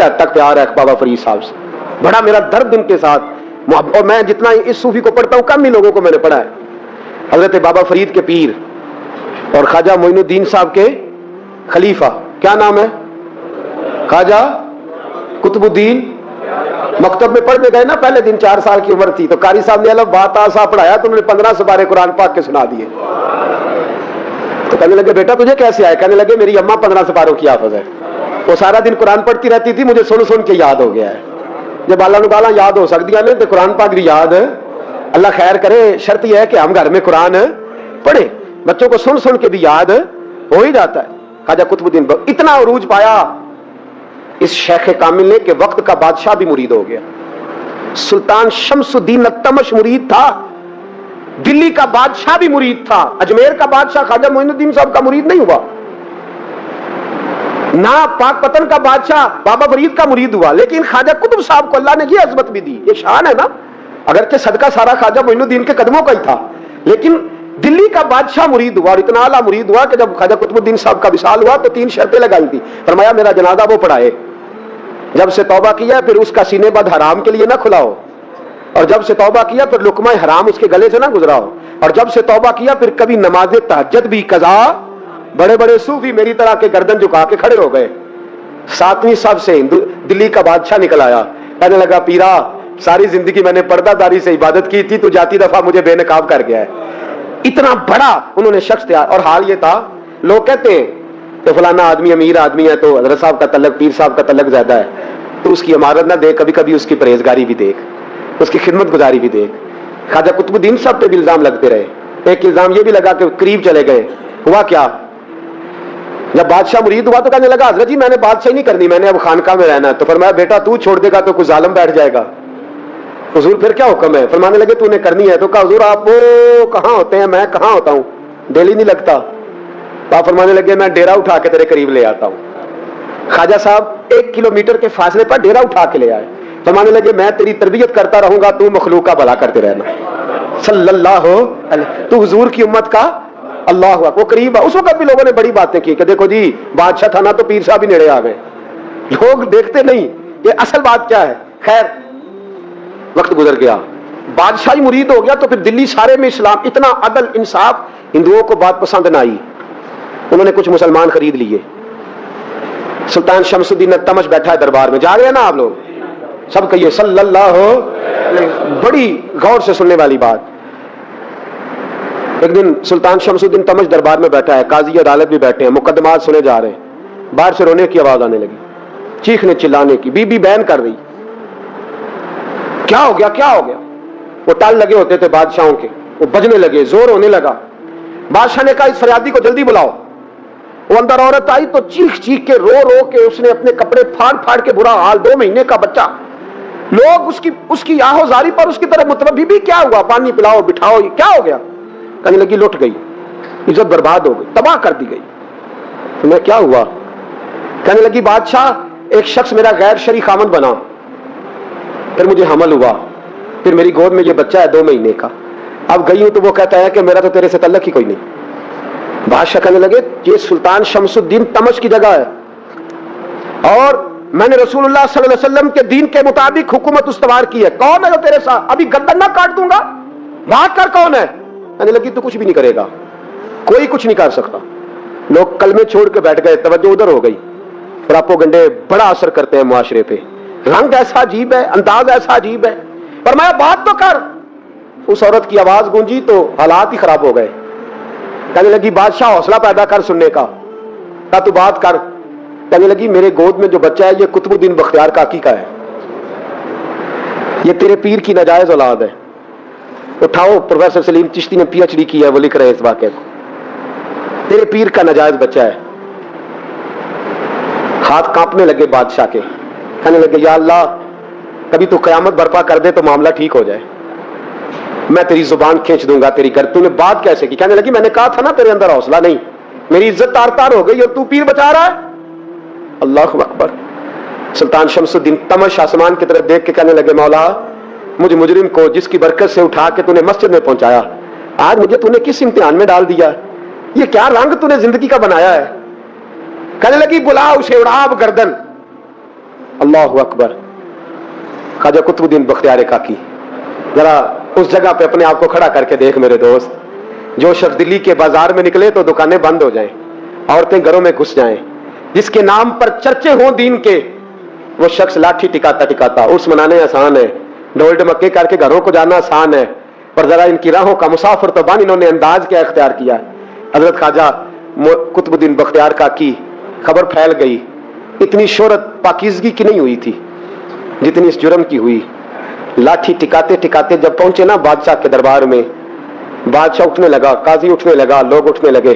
حد تک پیار ہے بابا فرید صاحب سے, بڑا میرا درد ان کے ساتھ, اور میں جتنا اس صوفی کو پڑھتا ہوں کم ہی لوگوں کو میں نے پڑھا ہے. حضرت بابا فرید کے پیر اور خواجہ معین الدین صاحب کے خلیفہ, کیا نام ہے, خواجہ قطب الدین. مکتب میں پڑھنے گئے نا پہلے دن, 4 سال کی عمر تھی, تو قاری صاحب نے الف با تا سا پڑھایا تو انہوں نے 15 سپارے قرآن پاک کے سنا دیے. تو کہنے لگے بیٹا تجھے کیسے آئے؟ کہنے لگے میری اماں 15 سپاروں کی حافظ ہے, وہ سارا دن قرآن پڑھتی رہتی تھی, مجھے سن سن کے یاد ہو گیا ہے. جب اللہ نبالا یاد ہو سکتی ہے تو قرآن پاک بھی یاد, اللہ خیر کرے. شرط یہ ہے کہ ہم گھر میں قرآن پڑھیں, بچوں کو سن سن کے بھی یاد ہو ہی جاتا ہے. خواجہ قطب الدین اتنا عروج پایا اس شیخ کامل نے کہ وقت کا بادشاہ بھی مرید ہو گیا. سلطان شمس الدین التمش مرید تھا, دلی کا بادشاہ بھی مرید تھا, اجمیر کا بادشاہ خواجہ معین الدین صاحب کا مرید نہیں ہوا, نہ پاک پتن کا بادشاہ بابا فرید کا مرید ہوا, لیکن خواجہ قطب صاحب کو اللہ نے یہ عظمت بھی دی. یہ شان ہے نا, اگرچہ صدقہ سارا خواجہ معین الدین کے قدموں کا ہی تھا, لیکن دلی کا بادشاہ مرید ہوا, اور اتنا اعلیٰ مرید ہوا کہ جب خواجہ قطب الدین صاحب کا وصال ہوا تو 3 شرطیں لگائی تھی. فرمایا میرا جنازہ وہ پڑھائے, جب سے توبہ کیا پھر اس کا سینے بد حرام کے لیے نہ کھلاؤ, اور جب سے توبہ کیا پھر لقمہ حرام اس کے گلے سے نہ گزراؤ, اور جب سے توبہ کیا پھر کبھی نماز تہجد بھی قضا. بڑے بڑے صوفی میری طرح کے گردن جھکا کے کھڑے ہو گئے. 7ویں صف سے دلی کا بادشاہ نکل آیا, کہنے لگا پیرا ساری زندگی میں نے پردہ داری سے عبادت کی تھی, تو جاتی دفعہ مجھے بے نقاب کر گیا ہے. اتنا بڑا انہوں نے شخص تیار. اور حال یہ تھا, لوگ کہتے ہیں تو فلانا آدمی امیر آدمی ہے تو حضرت صاحب کا تعلق, پیر صاحب کا تعلق زیادہ ہے, تو اس کی عمارت نہ دیکھ, کبھی کبھی اس کی پرہیزگاری بھی دیکھ, اس کی خدمت گزاری بھی دیکھ. خواجہ قطب الدین صاحب پہ بھی الزام لگتے رہے. ایک الزام یہ بھی لگا کہ قریب چلے گئے. ہوا کیا, جب بادشاہ مرید ہوا تو کہنے لگا حضرت جی میں نے بادشاہی نہیں کرنی, میں نے اب خانقاہ میں رہنا ہے. تو فرمایا بیٹا تو چھوڑ دے گا تو کوئی ظالم بیٹھ جائے گا. حضور پھر کیا حکم ہے؟ فرمانے لگے تو نے کرنی ہے. تو کہا حضور آپ وہ کہاں ہوتے ہیں, میں کہاں ہوتا ہوں, دل ہی نہیں لگتا. آپ فرمانے لگے میں ڈیرا اٹھا کے تیرے قریب لے آتا ہوں. خواجہ صاحب 1 کلومیٹر کے فاصلے پر ڈیرا اٹھا کے لے آئے. فرمانے لگے میں تیری تربیت کرتا رہوں گا, تو مخلوق کا بھلا کرتے رہنا. صلی اللہ علیہ, تو حضور کی امت کا اللہ ہوا. وہ قریب. اس وقت بھی لوگوں نے بڑی باتیں کی کہ دیکھو جی بادشاہ تھا نا تو پیر صاحب بھی نیڑے آ گئے. لوگ دیکھتے نہیں یہ اصل بات کیا ہے. خیر وقت گزر گیا, بادشاہی مرید ہو گیا, تو پھر دلی سارے میں اسلام, اتنا عدل انصاف, ہندوؤں کو بات پسند نہ آئی. انہوں نے کچھ مسلمان خرید لیے. سلطان شمس الدین التمش بیٹھا ہے دربار میں, جا رہے ہیں نا آپ لوگ, سب کہیے صلی اللہ ہو. بڑی غور سے سننے والی بات. ایک دن سلطان شمس الدین تمش دربار میں بیٹھا ہے, قاضی عدالت بھی بیٹھے ہیں, مقدمات سنے جا رہے ہیں. باہر سے رونے کی آواز آنے لگی, چیخنے چلانے کی. بی بی بیان کر رہی, کیا ہو گیا کیا ہو گیا. وہ ٹال لگے ہوتے تھے بادشاہوں کے, وہ بجنے لگے, زور ہونے لگا. بادشاہ نے کہا اس فریادی کو جلدی بلاؤ. وہ اندر عورت آئی تو چیخ چیخ کے رو رو کے اس نے اپنے کپڑے پھاڑ پھاڑ کے, برا حال, 2 مہینے کا بچہ. لوگ اس کی آہو زاری پر اس کی طرف متوجہ. بی بی کیا ہوا, پانی پلاؤ بٹھاؤ, کیا ہو گیا. کہنے لگی لٹ گئی, عزت برباد ہو گئی, تباہ کر دی گئی. میں کیا ہوا. کہنے لگی بادشاہ ایک شخص میرا غیر شرعی خاوند بنا, پھر مجھے حمل ہوا, پھر میری گود میں یہ بچہ ہے 2 مہینے کا. اب گئی ہوں تو وہ کہتا ہے کہ میرا تو تیرے سے تعلق ہی کوئی نہیں. بادشاہ کہنے لگے یہ سلطان شمس الدین تمش کی جگہ ہے, اور میں نے رسول اللہ صلی اللہ علیہ وسلم کے دین کے مطابق حکومت استوار کی ہے. کون ہے جو تیرے ساتھ, ابھی گردن نہ کاٹ دوں گا, بھاگ کر کون ہے. کہنے لگی تو کچھ بھی نہیں کرے گا, کوئی کچھ نہیں کر سکتا. لوگ کلمے چھوڑ کے بیٹھ گئے, توجہ ادھر ہو گئی. پراپوگنڈے بڑا اثر کرتے ہیں معاشرے پہ. رنگ ایسا عجیب ہے, انداز ایسا عجیب ہے. پر میں بات تو کر. اس عورت کی آواز گونجی تو حالات ہی خراب ہو گئے. کہنے لگی بادشاہ حوصلہ پیدا کر سننے کا. کہا تو بات کر. کہنے لگی میرے گود میں جو بچہ ہے یہ قطب الدین بختیار کاکی کا ہے, یہ تیرے پیر کی ناجائز اولاد ہے. اٹھاؤ, پروفیسر سلیم چشتی نے PhD کی ہے, وہ لکھ رہے ہیں اس واقعے کو. تیرے پیر کا ناجائز بچہ ہے. ہاتھ کانپنے لگے بادشاہ کے. کہنے لگے یا اللہ کبھی تو قیامت برپا کر دے تو معاملہ ٹھیک ہو جائے, میں تیری زبان کھینچ دوں گا. تیری گر, تو نے بات کیسے کی. کہنے لگی میں نے کہا تھا نا تیرے اندر حوصلہ نہیں, میری عزت تار تار ہو گئی اور تو پیر بچا رہا ہے. اللہ اکبر. سلطان شمس الدین تمش آسمان کی طرف دیکھ کے کہنے لگے مولا مجھ مجرم کو جس کی برکت سے اٹھا کے تو نے مسجد میں پہنچایا, آج مجھے تو نے کس امتحان میں ڈال دیا. یہ کیا رنگ تو نے زندگی کا بنایا ہے. کہنے لگی بلا اسے, اڑا اب گردن. अल्लाह अकबर। ख्वाजा कुतुबुद्दीन बख्तियार काकी, जरा उस जगह पे अपने आप को खड़ा करके देख मेरे दोस्त। जो शख्स दिल्ली के बाजार में निकले तो दुकानें बंद हो जाएं, औरतें घरों में घुस जाएं, जिसके नाम पर चर्चे हों दीन के, वो शख्स लाठी टिकाता टिकाता उर्स मनाने आसान है, ढोल ढमक्के करके घरों को जाना आसान है, पर जरा इनकी राहों का मुसाफिर तो बन इन्होंने अंदाज क्या इख्तियार किया। हजरत ख्वाजा कुतुबुद्दीन बख्तियार काकी, खबर फैल गई। इतनी शोहरत पाकीज़गी की नहीं हुई थी जितनी इस जुर्म की हुई। लाठी टिकाते टिकाते जब पहुंचे ना बादशाह के दरबार में, बादशाह उठने लगा, काजी उठने लगा, लोग उठने लगे,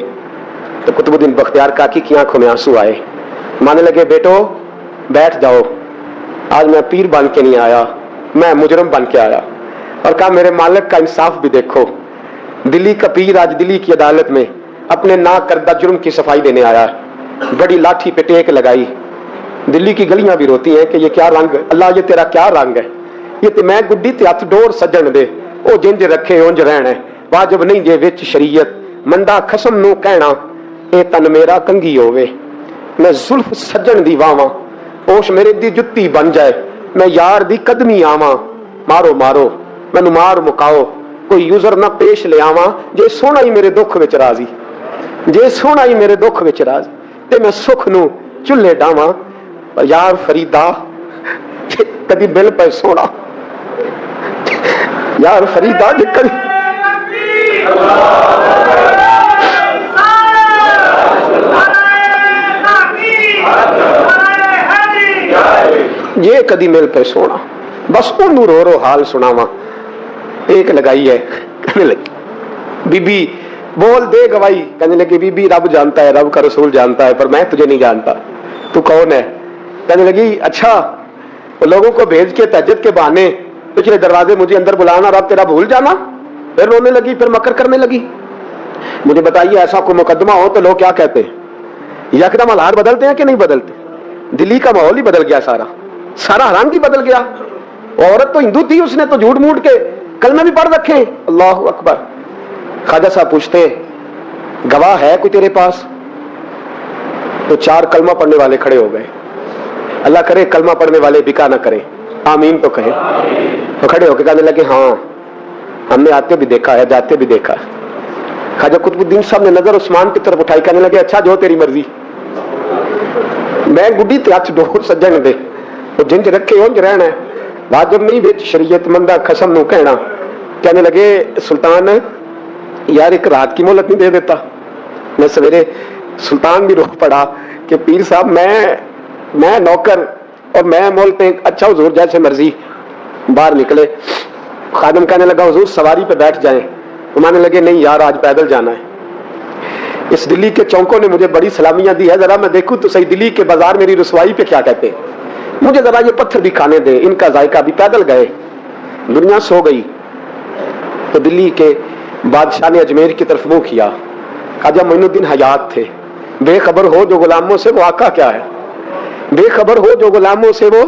तो कुतुबुद्दीन बख्तियार काकी की आंखों में आंसू आए। माने लगे, बेटो बैठ जाओ, आज मैं पीर बन के नहीं आया, मैं मुजरम बन के आया। और कहा मेरे मालिक का इंसाफ भी देखो, दिल्ली का पीर आज दिल्ली की अदालत में अपने ना करदा जुर्म की सफाई देने आया। बड़ी लाठी पे टेक लगाई। दिल्ली की गलियां भी रोती हैं कि ये क्या रंग, अल्लाह ये तेरा क्या रंग है, ये ते मैं गुड्डी ते हथ डोर सजन दे, ओ जिंज रखे उंज रहना है, वाजिब नहीं जे विच शरीयत, मंदा खसम नू कहना ए तन मेरा कंगी होवे, मैं जुल्फ सजन दी वावां, ओश मेरे दी जुत्ती बन जाए, मैं यार दी कदमी आवां, मारो मारो मैनू मार मुकाओ, कोई यूजर ना पेश ले आवां, जे सोना ही मेरे दुख विच राजी, जे सोना ही मेरे दुख विच राजी, ते मैं सुख नू चुल्हे डावां, पर यार फरीदा कदी बिल पे सोना, यार फरीदा कदी ये कदी मिल पे सोना, बस ओनू रो रो हाल सुनावा। एक लगाई है, कहने लगी बीबी बोल दे गवाही, कहने लगी बीबी रब जानता है, रब का रसूल जानता है, पर मैं तुझे नहीं जानता, तू कौन है। कहने लगी अच्छा, लोगों को भेज के तहज्जुद के बहाने पिछले दरवाजे मुझे अंदर बुलाना, रब तेरा भूल जाना। फिर रोने लगी, फिर मकर करने लगी। मुझे बताइए ऐसा कोई मुकदमा हो तो लोग क्या कहते हैं, यकदम हालात बदलते हैं कि नहीं बदलते। दिल्ली का माहौल ही बदल गया, सारा हराम ही बदल गया। औरत तो हिंदू थी, उसने तो झूठ मूठ के कलमे भी पढ़ रखे। अल्लाह अकबर। ख्वाजा साहब पूछते गवाह है कोई तेरे पास, तो 4 कलमा पढ़ने वाले खड़े हो गए। अल्लाह करे कलमा पढ़ने वाले बिका ना करें, आमीन तो कहे। तो खड़े होकर कहने लगे हाँ हमने आते भी देखा है, जाते भी देखा है। ख्वाजा कुतुबुद्दीन साहब ने नजर उस्मान की तरफ उठाई, कहने लगे अच्छा जो तेरी मर्जी, मैं गुड्डी ते हथ डोर सज्जन दे, वो जिंज रखे उंज रहना है, वाजिब नहीं विच शरीयत, मंदा खसम नू कहना। कहने लगे सुल्तान यार एक रात की मोहलत नहीं दे देता। मैं सवेरे सुल्तान भी रो पड़ा कि पीर साहब मैं नौकर और मैं मोलते, अच्छा हुजूर जैसे मर्जी। बाहर निकले, खादिम कहने लगा हुजूर सवारी पे बैठ जाएं, तो मानने लगे नहीं यार आज पैदल जाना है। इस दिल्ली के चौकों ने मुझे बड़ी सलामियां दी है, जरा मैं देखूं तो सही दिल्ली के बाजार मेरी रसवाई पे क्या कहते हैं, मुझे जरा ये पत्थर भी खाने दे, इनका जायका भी। पैदल गए, दुनिया सो गई तो दिल्ली के बादशाह ने अजमेर की तरफ मुंह किया। ख्वाजा मोइनुद्दीन हयात थे। बेखबर हो जो गुलामों से वो आका क्या है, बेखबर हो जो गुलामों से वो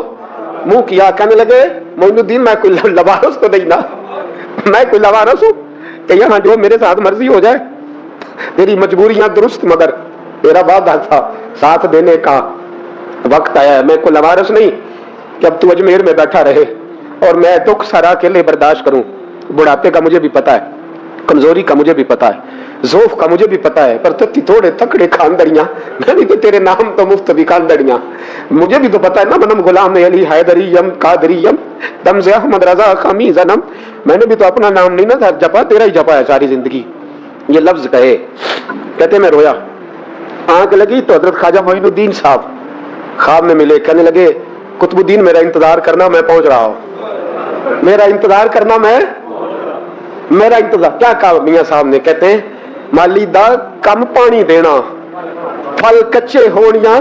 मुंह किया। कहने लगे मोइनुद्दीन मैं कोई लवारस तो नहीं ना, मैं कोई लवारस हूं कि यहाँ जो मेरे साथ मर्जी हो जाए, तेरी मजबूरियां दुरुस्त, मगर तेरा वादा था साथ देने का वक्त आया है। मैं कोई लवारस नहीं कि अब तू अजमेर में बैठा रहे और मैं दुख सारा अकेले बर्दाश्त करूं। बुढ़ापे का मुझे भी पता है, कमजोरी का मुझे भी पता है, ज़ौफ का मुझे भी पता है, पर तत्ती थोड़े तकड़े खानदड़ियां, मैं भी तो तेरे नाम तो मुफ्त भी खानदड़ियां, मुझे भी तो पता है ना। मनम गुलाम अली हैदरियम कादरियम दम से अहमद रजा खमी जन्म, मैंने भी तो अपना नाम नहीं ना जपा, तेरा ही जपा है सारी जिंदगी। ये लफ्ज कहे, कहते मैं रोया, आंख लगी तो हजरत ख्वाजा मोइनुद्दीन साहब ख्वाब में मिले। कहने लगे कुतुबुद्दीन मेरा इंतजार करना, मैं पहुंच रहा हूं, मेरा इंतजार करना, मेरा इंतजार। क्या कहा मियां साहब ने, कहते हैं माली दा कम पानी देना, फल कच्चे होनिया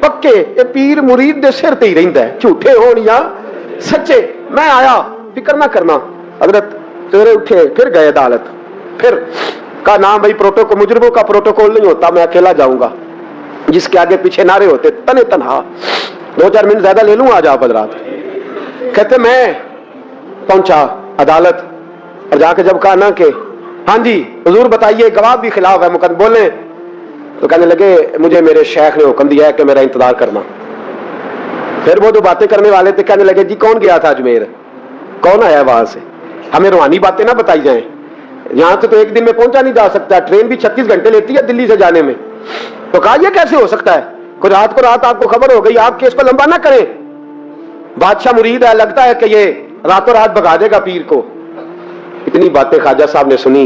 पक्के, ये पीर मुरीद दे सिर ते ही रहिंदा है, झूठे होनिया सच्चे। मैं आया, फिक्र ना करना। हजरत सवेरे उठे, फिर गए अदालत, फिर का नाम भाई प्रोटोकॉल, मुजरिमों का प्रोटोकॉल नहीं होता, मैं अकेला जाऊंगा। जिसके आगे पीछे नारे होते तने तनहा, 2-4 मिनट ज्यादा ले लूं आज आप हजरात। कहते मैं पहुंचा अदालत और जाके जब कहा ना कि हाँ जी हुजूर बताइए गवाह भी खिलाफ है, मुकदमे बोले, तो कहने लगे मुझे मेरे शेख ने हुक्म दिया है कि मेरा इंतजार करना। फिर वो जो बातें करने वाले थे कहने लगे जी कौन गया था अजमेर, कौन आया वहां से, हमें रूहानी बातें ना बताई जाएं, यहां से तो एक दिन में पहुंचा नहीं जा सकता, ट्रेन भी 36 घंटे लेती है दिल्ली से जाने में। तो कहा यह कैसे हो सकता है, कोई रात को रात आपको खबर हो गई, आप केस को लंबा ना करें, बादशाह मुरीद है, लगता है कि ये रातों रात भगा देगा पीर को। इतनी बातें ख्वाजा साहब ने सुनी।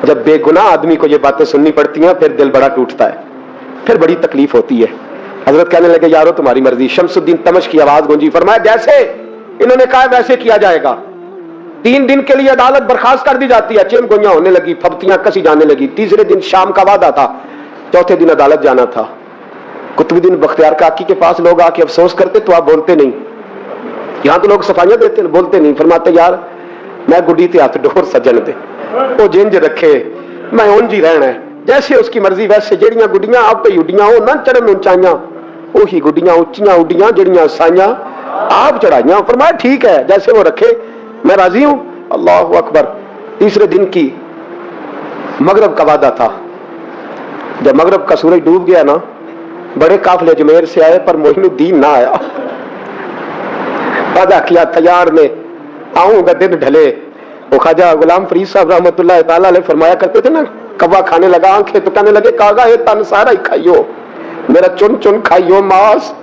जब बेगुनाह आदमी को ये बातें सुननी पड़ती हैं फिर दिल बड़ा टूटता है, फिर बड़ी तकलीफ होती है। हजरत कहने लगे यारो तुम्हारी मर्जी। शमसुद्दीन तमश की आवाज गूंजी, फरमाया जैसे इन्होंने कहा वैसे किया जाएगा। 3 दिन के लिए अदालत बर्खास्त कर दी जाती है। चिम गोइयां होने लगी, फब्तियां कसी जाने लगी। तीसरे दिन शाम का वादा था, चौथे दिन अदालत जाना था। कुतुबुद्दीन बख्तियार काकी के पास लोग आके अफसोस करते तो आप बोलते नहीं, यहां तो लोग सफाइयां देते बोलते नहीं। फरमाते यार मैं गुड्डी ते हाथ डोर सजन दे, वो जिंज रखे मैं उंज ही रहना है, जैसे उसकी मर्जी वैसे। जेड़ियां गुड्डियां आप पे उड्डियां हो ना चढ़न ऊंचाइयां, वही गुड्डियां उच्चियां उड्डियां जेड़ियां साइयां आप चढ़ाइयां। फरमाया ठीक है जैसे वो रखे मैं राजी हूं। अल्लाह अकबर। तीसरे दिन की मगरब का वादा था। जब मगरब का सूरज डूब गया ना, बड़े काफिले अजमेर से आए पर मोइनुद्दीन ना आया। वादा किया तैयार ने आऊंगा दिन ढले। वो ख्वाजा गुलाम फरीद साहब रहमतुल्लाह ताला अलैह फरमाया करते थे ना, कब्बा खाने लगा आंखें तो कहने लगे कागा ये तन सारा ही खाइयो, मेरा चुन चुन खाइयो मांस,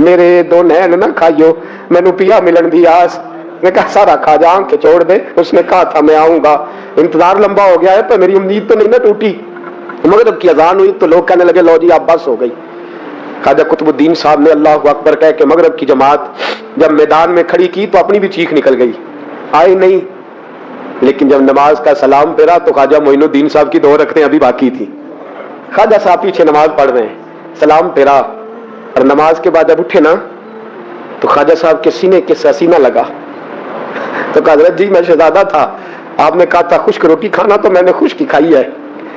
मेरे 2 नैन ना खाइयो, मैनू पिया मिलन दी आस। मैं कहा सारा खा जा, आंखें छोड़ दे। उसने कहा था मैं आऊंगा, इंतजार लंबा हो गया है पर मेरी उम्मीद तो नहीं ना टूटी। मगरिब की अजान हुई तो लोग कहने लगे लो जी आप बस हो गई। ख्वाजा कुतुबुद्दीन साहब ने अल्लाह अकबर कह के मगरिब की जमात जब मैदान में खड़ी की तो अपनी भी चीख निकल गई, आए नहीं। लेकिन जब नमाज का सलाम फेरा तो ख्वाजा मोइनुद्दीन साहब की 2 रकतें अभी बाकी थी। ख्वाजा साहब पीछे नमाज पढ़ रहे हैं, सलाम फेरा और नमाज के बाद जब उठे ना तो ख्वाजा साहब के सीने के सीना लगा। तो कहा हज़रत जी मैं शहजादा था, आपने कहा था खुश्क रोटी खाना तो मैंने खुश्क खाई है,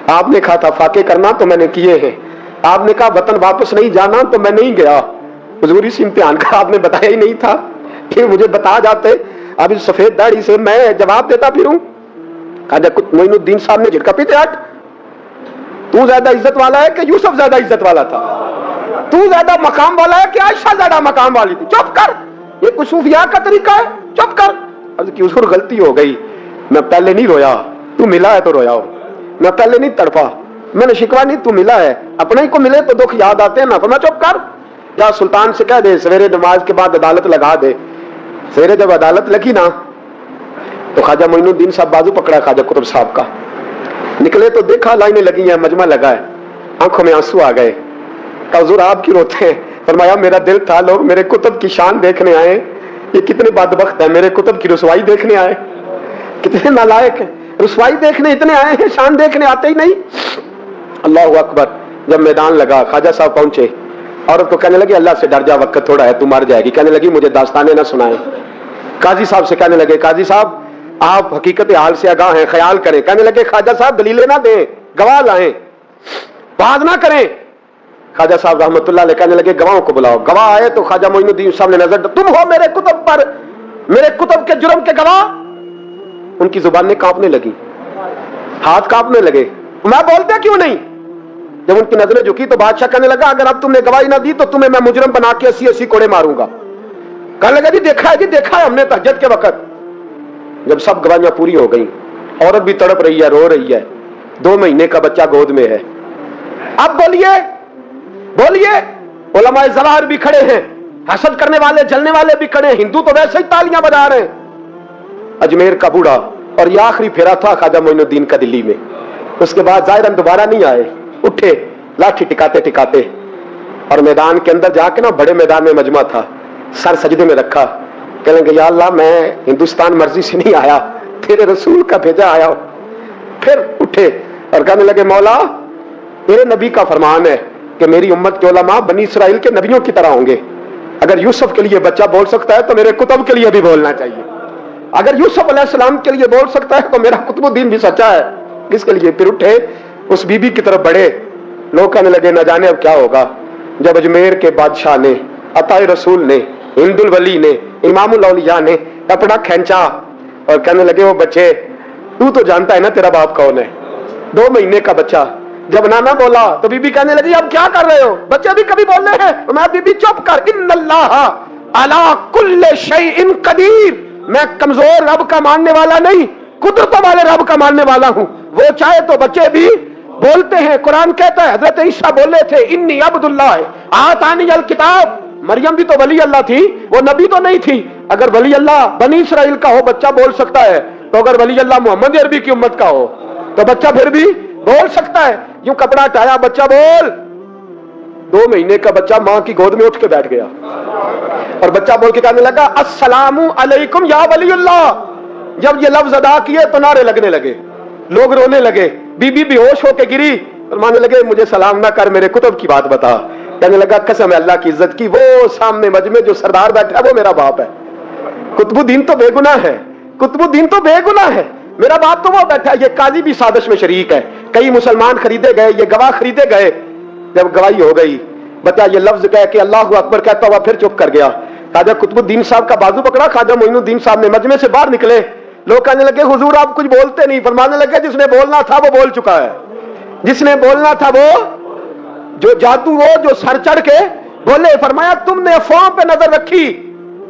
आपने कहा था फाके करना तो मैंने किए हैं, आपने कहा वतन वापस नहीं जाना तो मैं नहीं गया। हुजूर इस इम्तिहान का आपने बताया ही नहीं था, फिर मुझे बता जाते, अब इस सफेद दाढ़ी से मैं जवाब देता फिरूं। ख्वाजा मोइनुद्दीन साहब ने झटका पीते हट, तू ज्यादा इज्जत वाला है कि यूसुफ ज्यादा इज्जत वाला था, तू ज्यादा मकाम वाला है कि आयशा ज्यादा मकाम वाली थी, चुप कर, ये कुछ सूफिया का तरीका है, चुप कर। कि उसको गलती हो गई, मैं पहले नहीं रोया, तू मिला है तो रोया हो, मैं पहले नहीं तड़पा, मैंने शिकवा नहीं, तू मिला है, अपने ही को मिले तो दुख याद आते हैं ना। मैं चुप कर, या सुल्तान से कह दे सवेरे नमाज के बाद अदालत लगा दे। सवेरे जब अदालत लगी ना तो ख्वाजा मोइनुद्दीन साहब बाजू पकड़ा ख्वाजा कुतुब साहब का, निकले तो देखा लाइनें लगी हैं, मजमा लगा है, आंखों में आंसू आ गए। हुजूर आप क्यों रोते हैं? फरमाया मेरा दिल था लोग मेरे कुतुब की शान देखने आए, ये कितने बदबख्त है, मेरे कुतुब की रुसवाई देखने आए, कितने नालायक है, रुसवाई देखने इतने आए हैं, शान देखने आते ही नहीं। अल्लाह अकबर। जब मैदान लगा ख्वाजा साहब पहुंचे, औरत को कहने लगी अल्लाह से डर जा, वक्त थोड़ा है, तू मर जाएगी। कहने लगी मुझे दास्ताने ना सुनाए। काजी साहब से कहने लगे काजी साहब आप हकीकत हाल से आगाह हैं, ख्याल करें। कहने लगे ख्वाजा साहब दलीलें ना दें, गवाह लाएं, बात ना करें। ख्वाजा साहब रहमतुल्लाह अलैह कहने लगे गवाहों को बुलाओ। गवाह आए तो ख्वाजा मोइनुद्दीन साहब ने नजर, तुम हो मेरे कुतुब पर, मेरे कुतुब के जुर्म के गवाह। उनकी जुबानें कांपने लगी, हाथ कांपने लगे, मैं बोलते क्यों नहीं? जब उनकी नजरें झुकी तो बादशाह कहने लगा अगर अब तुमने गवाही ना दी तो तुम्हें मैं मुजरम बना के 80-80 कोड़े मारूंगा। कहने लगा जी देखा है हमने तहज्जुद के वक्त। जब सब गवाहियां पूरी हो गई, औरत भी तड़प रही है, रो रही है, 2 महीने का बच्चा गोद में है। अब बोलिए बोलिए, उलमाए ज़वाहिर भी खड़े हैं, हसद करने वाले जलने वाले भी खड़े हैं, हिंदू तो वैसे ही तालियां बजा रहे हैं। अजमेर का बूढ़ा, और यह आखिरी फेरा था ख्वाजा मोइनुद्दीन का दिल्ली में। उसके बाद ज़ाहिरन दोबारा नहीं आए, उठे लाठी टिकाते टिकाते और मैदान के अंदर जाके ना, बड़े मैदान में मजमा था, सर सजदे में रखा, कहेंगे या अल्लाह मैं हिंदुस्तान मर्जी से नहीं आया, तेरे रसूल का भेजा आया। फिर उठे और कहने लगे मौला तेरे नबी का फरमान है कि मेरी उम्मत के उलमा बनी इसराइल के नबियों की तरह होंगे। अगर यूसुफ के लिए बच्चा बोल सकता है तो मेरे कुतुब के लिए भी बोलना चाहिए। अगर यूसुफ अलैहिस्सलाम के लिए बोल सकता है तो मेरा कुतुबुद्दीन भी सच्चा है। इसके लिए फिर उठे, उस बीबी की तरफ बढ़े। लोग कहने लगे न जाने अब क्या होगा। जब अजमेर के बादशाह ने, अताए रसूल ने, हिंदुल वली ने, इमामुल औलिया ने अपना खींचा और कहने लगे वो बच्चे तू तो जानता है ना तेरा बाप कौन है, 2 महीने का बच्चा, جب نانا بولا تو بی بی کہنے لگی اب کیا کر رہے ہو؟ بچے بھی کبھی بول رہے ہیں، میں بی بی چپ کر، ان اللہ علی کل شیء قدیر، میں کمزور رب کا ماننے والا نہیں، قدرتوں والے رب کا ماننے والا ہوں، وہ چاہے تو بچے بھی بولتے ہیں۔ قرآن کہتا ہے حضرت عیسیٰ بولے تھے انی عبد اللہ آتانی الکتاب، مریم بھی تو ولی اللہ تھی، وہ نبی تو نہیں تھی۔ اگر ولی اللہ بنی اسرائیل کا ہو بچہ بول سکتا ہے، تو اگر ولی اللہ محمد عربی کی امت کا ہو تو بچہ پھر بھی بول سکتا ہے۔ یوں کپڑا ہٹایا، بچہ بول، 2 مہینے کا بچہ ماں کی گود میں اٹھ کے بیٹھ گیا اور بچہ بول کے کہنے لگا السلام علیکم یا ولی اللہ۔ جب یہ لفظ ادا کیے تو نعرے لگنے لگے، لوگ رونے لگے، بی بی بے ہوش ہو کے گری، فرمانے لگے مجھے سلام نہ کر، میرے کتب کی بات بتا۔ کہنے لگا قسم ہے اللہ کی عزت کی، وہ سامنے مجمع جو سردار بیٹھا ہے وہ میرا باپ ہے، قطب الدین تو بے گناہ ہے، قطب الدین تو بے گناہ ہے، میرا باپ تو وہ بیٹھا ہے۔ یہ قاضی بھی سازش میں شریک ہے، کئی مسلمان خریدے گئے، یہ گواہ خریدے گئے۔ جب گواہی ہو گئی، بچہ یہ لفظ کہہ کے اللہ اکبر کہتا ہوا پھر چپ کر گیا۔ خواجہ قطب الدین صاحب کا بازو پکڑا، خواجہ معین الدین صاحب نے مجمع سے باہر نکلے، لوگ کہنے لگے حضور آپ کچھ بولتے نہیں، فرمانے لگے جس نے بولنا تھا وہ بول چکا ہے، جس نے بولنا تھا وہ، جو جادو ہو جو سر چڑھ کے بولے۔ فرمایا تم نے افواہ پہ نظر رکھی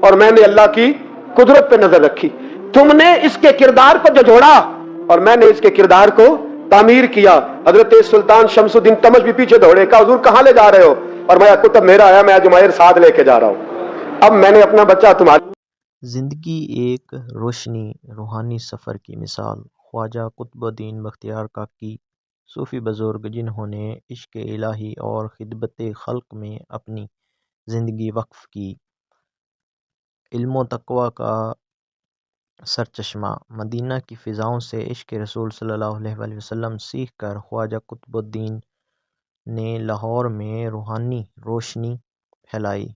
اور میں نے اللہ کی قدرت پہ نظر رکھی، تم نے اس کے کردار کو جھوڑا اور میں نے اس کے کردار کو تعمیر کیا۔ حضرت سلطان شمس الدین تمش بھی پیچھے دوڑے، کہا حضور کہاں لے جا رہے ہو؟ اور میں کتب میرا آیا، میں جمائر ساتھ لے کے جا رہا ہوں، اب میں نے اپنا بچہ تمہارے۔ زندگی ایک روشنی روحانی سفر کی مثال۔ خواجہ قطب الدین بختیار کاکی صوفی بزرگ جنہوں نے عشق الہی اور خدمت خلق میں اپنی زندگی وقف کی، علم و تقوی کا سرچشمہ، مدینہ کی فضاؤں سے عشق رسول صلی اللہ علیہ وآلہ وسلم سیکھ کر خواجہ قطب الدین نے لاہور میں روحانی روشنی پھیلائی۔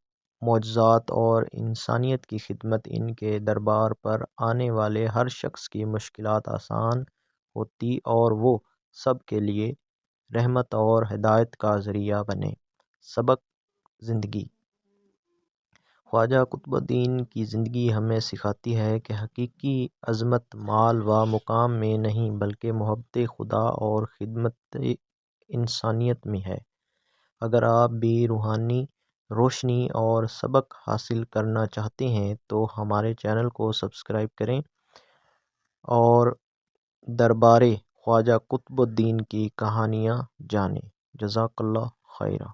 معجزات اور انسانیت کی خدمت، ان کے دربار پر آنے والے ہر شخص کی مشکلات آسان ہوتی اور وہ سب کے لیے رحمت اور ہدایت کا ذریعہ بنے۔ سبق زندگی۔ خواجہ قطب الدین کی زندگی ہمیں سکھاتی ہے کہ حقیقی عظمت مال و مقام میں نہیں بلکہ محبت خدا اور خدمت انسانیت میں ہے۔ اگر آپ بھی روحانی روشنی اور سبق حاصل کرنا چاہتے ہیں تو ہمارے چینل کو سبسکرائب کریں اور دربار خواجہ قطب الدین کی کہانیاں جانیں۔ جزاک اللہ خیرہ۔